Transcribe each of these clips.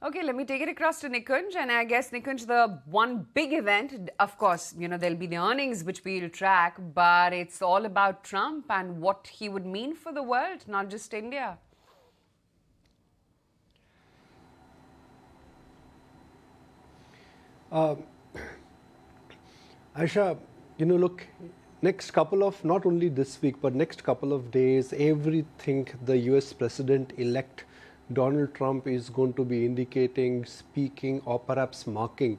Okay, let me take it across to Nikunj. And I guess, Nikunj, the one big event, of course, there'll be the earnings which we'll track, but it's all about Trump and what he would mean for the world, not just India. Aisha, look, next couple of, not only this week, but next couple of days, everything the US President-elect Donald Trump is going to be indicating, speaking, or perhaps marking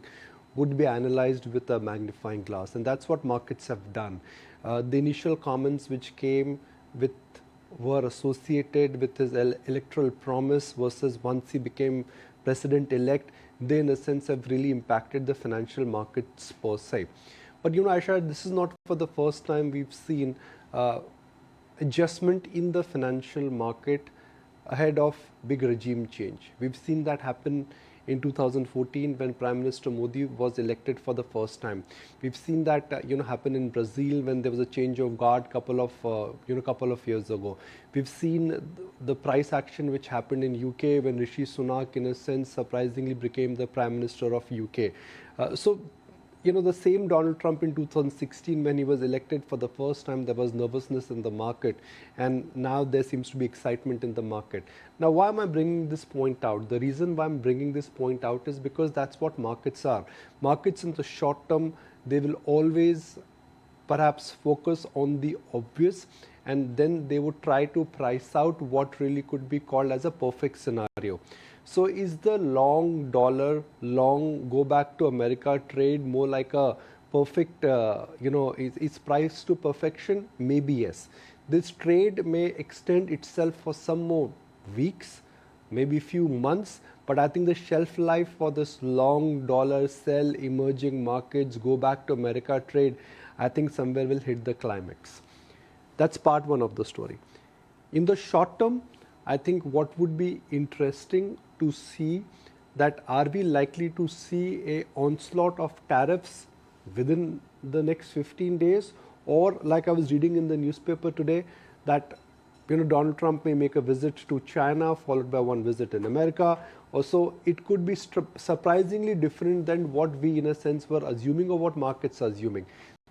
would be analyzed with a magnifying glass. And that's what markets have done. The initial comments which came with were associated with his electoral promise versus once he became president-elect, they in a sense have really impacted the financial markets per se. But Aisha, this is not for the first time we've seen adjustment in the financial market ahead of big regime change. We've seen that happen in 2014 when Prime Minister Modi was elected for the first time. We've seen that happen in Brazil when there was a change of guard couple of years ago. We've seen the price action which happened in UK when Rishi Sunak in a sense surprisingly became the Prime Minister of UK. The same Donald Trump in 2016 when he was elected for the first time, there was nervousness in the market, and now there seems to be excitement in the market. Now, why am I bringing this point out? The reason why I'm bringing this point out is because that's what markets are. Markets in the short term, they will always perhaps focus on the obvious, and then they would try to price out what really could be called as a perfect scenario. So is the long dollar, long go back to America trade more like a perfect, is priced to perfection? Maybe yes. This trade may extend itself for some more weeks, maybe few months, but I think the shelf life for this long dollar sell emerging markets, go back to America trade, I think somewhere will hit the climax. That's part one of the story. In the short term, I think what would be interesting to see that are we likely to see a onslaught of tariffs within the next 15 days, or like I was reading in the newspaper today that Donald Trump may make a visit to China followed by one visit in America. Also, it could be surprisingly different than what we in a sense were assuming or what markets are assuming.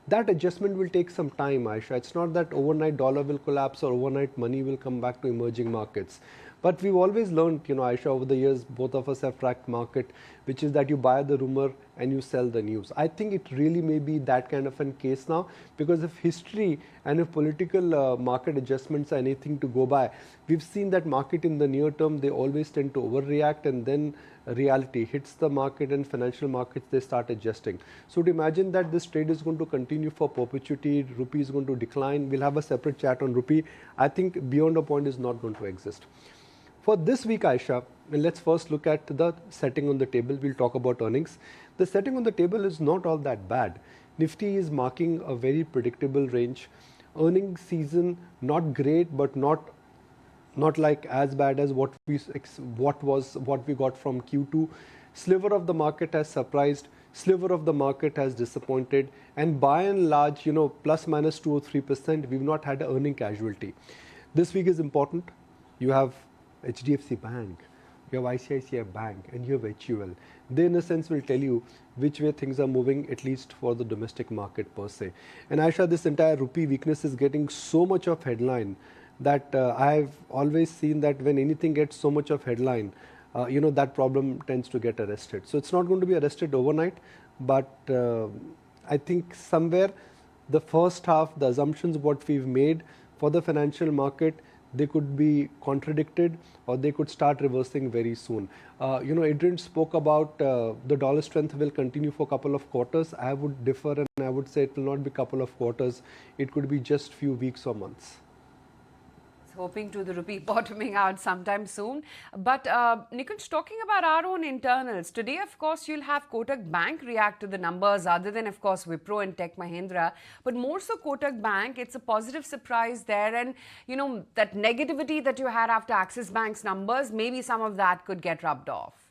That adjustment will take some time, Aisha. It's not that overnight dollar will collapse or overnight money will come back to emerging markets. But we've always learned, Aisha, over the years, both of us have tracked market, which is that you buy the rumor and you sell the news. I think it really may be that kind of a case now, because if history and if political market adjustments are anything to go by, we've seen that market in the near term, they always tend to overreact, and then reality hits the market and financial markets, they start adjusting. So to imagine that this trade is going to continue for perpetuity, rupee is going to decline, we'll have a separate chat on rupee. I think beyond a point is not going to exist. For this week, Aisha, let's first look at the setting on the table. We'll talk about earnings. The setting on the table is not all that bad. Nifty is marking a very predictable range. Earnings season, not great, but not like as bad as what we got from Q2. Sliver of the market has surprised, sliver of the market has disappointed, and by and large, plus minus 2 or 3%, we've not had an earning casualty. This week is important. You have HDFC Bank, you have ICICI Bank, and you have HUL. They in a sense will tell you which way things are moving, at least for the domestic market per se. And Aisha, this entire rupee weakness is getting so much of headline that I've always seen that when anything gets so much of headline, that problem tends to get arrested. So it's not going to be arrested overnight, but I think somewhere the first half, the assumptions what we've made for the financial market, they could be contradicted or they could start reversing very soon. Adrian spoke about the dollar strength will continue for a couple of quarters. I would differ, and I would say it will not be a couple of quarters. It could be just few weeks or months. Hoping to the rupee bottoming out sometime soon. But Nikunj, talking about our own internals, today, of course, you'll have Kotak Bank react to the numbers other than, of course, Wipro and Tech Mahindra. But more so Kotak Bank, it's a positive surprise there. And, that negativity that you had after Axis Bank's numbers, maybe some of that could get rubbed off.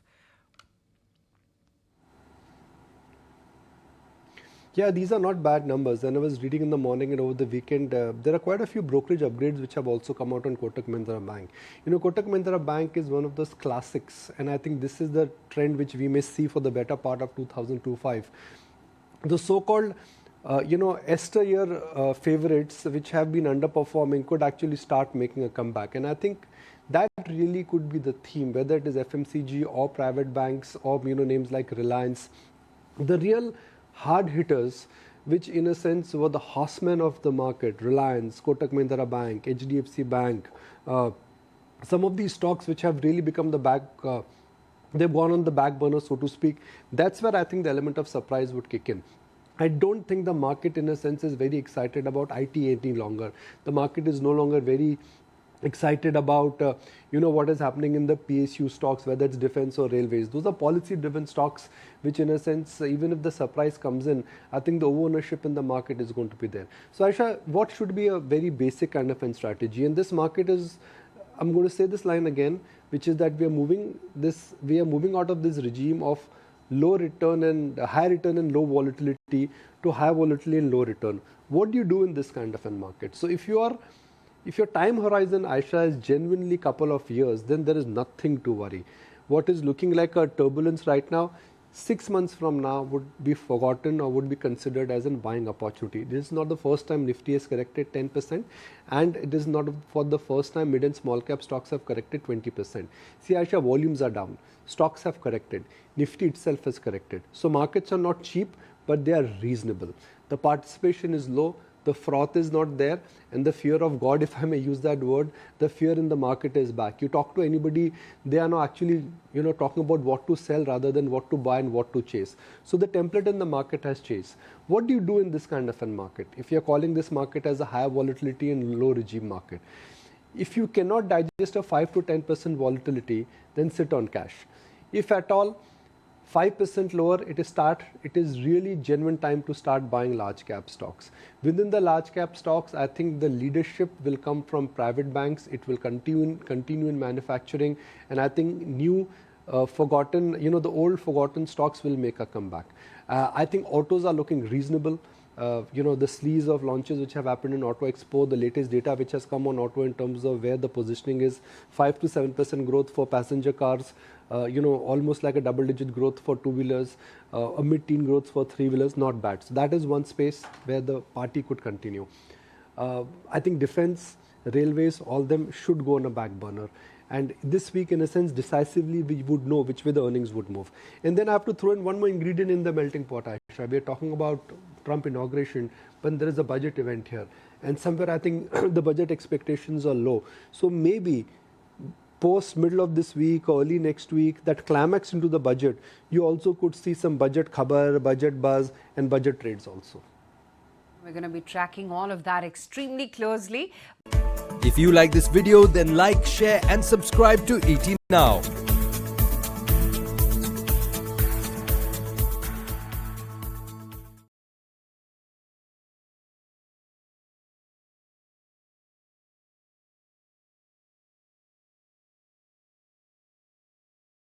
Yeah, these are not bad numbers. And I was reading in the morning and over the weekend, there are quite a few brokerage upgrades which have also come out on Kotak Mahindra Bank. You know, Kotak Mahindra Bank is one of those classics, and I think this is the trend which we may see for the better part of 2025. The so-called Esther year favorites which have been underperforming could actually start making a comeback. And I think that really could be the theme, whether it is FMCG or private banks or, names like Reliance. The real hard hitters, which in a sense were the horsemen of the market, Reliance, Kotak Mahindra Bank, HDFC Bank, some of these stocks which have really become the they've gone on the back burner, so to speak. That's where I think the element of surprise would kick in. I don't think the market in a sense is very excited about IT any longer. The market is no longer very excited about what is happening in the PSU stocks, whether it's defense or railways. Those are policy driven stocks which in a sense, even if the surprise comes in, I think the ownership in the market is going to be there. So Aisha, what should be a very basic kind of a strategy? And this market is, I'm going to say this line again, which is that we are moving out of this regime of low return and high return and low volatility to high volatility and low return. What do you do in this kind of a market? So if your time horizon, Aisha, is genuinely couple of years, then there is nothing to worry. What is looking like a turbulence right now, 6 months from now would be forgotten or would be considered as a buying opportunity. This is not the first time Nifty has corrected 10%, and it is not for the first time mid and small cap stocks have corrected 20%. See, Aisha, volumes are down. Stocks have corrected. Nifty itself has corrected. So markets are not cheap, but they are reasonable. The participation is low. The froth is not there, and the fear of God, if I may use that word, the fear in the market is back. You talk to anybody, they are now actually talking about what to sell rather than what to buy and what to chase. So the template in the market has changed. What do you do in this kind of a market? If you are calling this market as a high volatility and low regime market, if you cannot digest a 5 to 10% volatility, then sit on cash. If at all 5% lower, it is really genuine time to start buying large cap stocks. Within the large cap stocks, I think the leadership will come from private banks. It will continue in manufacturing, and I think the old forgotten stocks will make a comeback. I think autos are looking reasonable. The sleaze of launches which have happened in Auto Expo, the latest data which has come on auto in terms of where the positioning is, 5 to 7% growth for passenger cars, almost like a double-digit growth for two-wheelers, a mid-teen growth for three-wheelers, not bad. So that is one space where the party could continue. I think defense, railways, all them should go on a back burner. And this week, in a sense, decisively, we would know which way the earnings would move. And then I have to throw in one more ingredient in the melting pot, Aisha. We are talking about Trump inauguration, but there is a budget event here. And somewhere I think the budget expectations are low. So maybe post middle of this week or early next week, that climax into the budget, you also could see some budget khabar, budget buzz, and budget trades also. We're going to be tracking all of that extremely closely. If you like this video, then like, share and subscribe to ET Now.